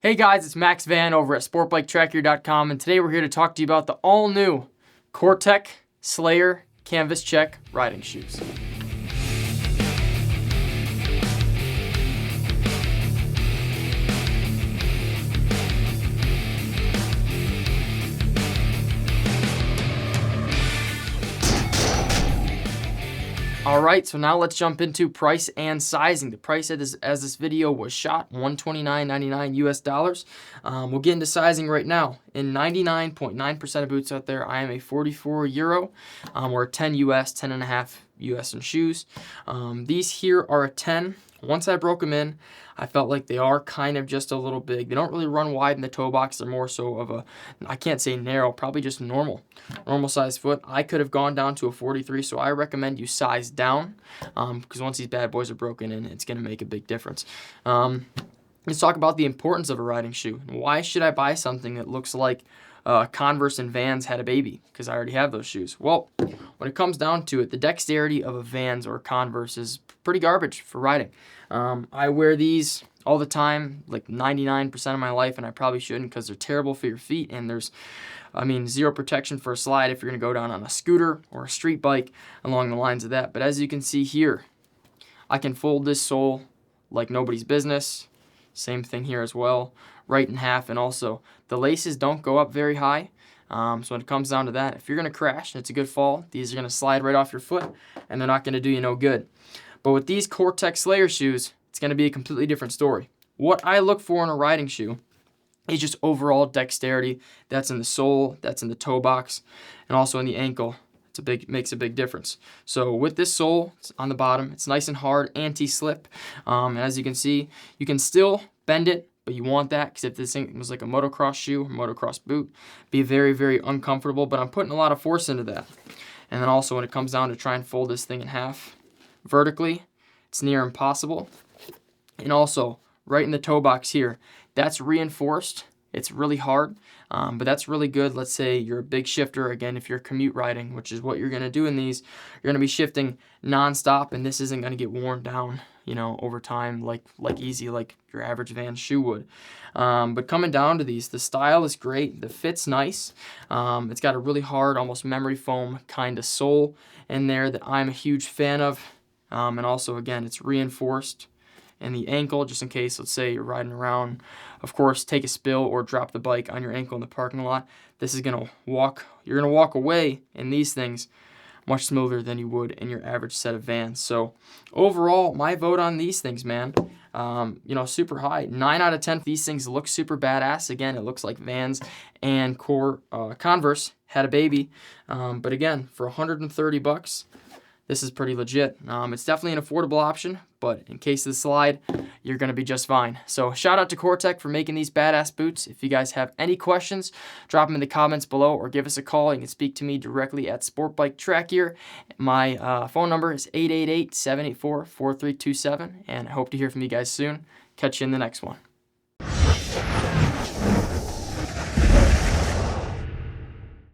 Hey guys, it's Max Van over at sportbiketracker.com, and today we're here to talk to you about the all-new Cortech Slayer Canvas Check riding shoes. Alright, so now let's jump into price and sizing. The price as this video was shot, $129.99 US dollars. We'll get into sizing right now. In 99.9% of boots out there, I am a 44 Euro, or a 10 US, 10.5 US in shoes. These here are a 10. Once I broke them in, I felt like they are kind of just a little big. They don't really run wide in the toe box. They're more so of a, I can't say narrow, probably just normal size foot. I could have gone down to a 43, so I recommend you size down, because once these bad boys are broken in, it's going to make a big difference. Let's talk about the importance of a riding shoe. Why should I buy something that looks like Converse and Vans had a baby? Because I already have those shoes. Well, when it comes down to it, the dexterity of a Vans or Converse is pretty garbage for riding. I wear these all the time, like 99% of my life, and I probably shouldn't because they're terrible for your feet, and there's, zero protection for a slide if you're going to go down on a scooter or a street bike along the lines of that. But as you can see here, I can fold this sole like nobody's business. Same thing here as well, right in half, and also the laces don't go up very high. So when it comes down to that, if you're going to crash and it's a good fall, these are going to slide right off your foot, and they're not going to do you no good. But with these Cortech Slayer shoes, it's going to be a completely different story. What I look for in a riding shoe is just overall dexterity. That's in the sole, that's in the toe box, and also in the ankle. Makes a big difference. So with this sole, it's on the bottom, it's nice and hard, anti-slip. And as you can see, you can still bend it, but you want that because if this thing was like a motocross shoe or motocross boot, it'd be very, very uncomfortable. But I'm putting a lot of force into that. And then also when it comes down to try and fold this thing in half vertically, it's near impossible. And also right in the toe box here, that's reinforced. It's really hard, but that's really good. Let's say you're a big shifter. Again, if you're commute riding, which is what you're going to do in these, you're going to be shifting nonstop, and this isn't going to get worn down, over time like easy, like your average Vans shoe would. But coming down to these, the style is great. The fit's nice. It's got a really hard, almost memory foam kind of sole in there that I'm a huge fan of. And also, again, it's reinforced. And the ankle, just in case, let's say you're riding around, of course, take a spill or drop the bike on your ankle in the parking lot. This is you're gonna walk away in these things much smoother than you would in your average set of Vans. So overall, my vote on these things, man, super high. 9 out of 10. These things look super badass. Again, it looks like Vans and Converse had a baby. But again, for $130, this is pretty legit. It's definitely an affordable option, but in case of the slide, you're going to be just fine. So shout out to Cortech for making these badass boots. If you guys have any questions, drop them in the comments below or give us a call. You can speak to me directly at Sportbike Tracker. My phone number is 888-784-4327, and I hope to hear from you guys soon. Catch you in the next one.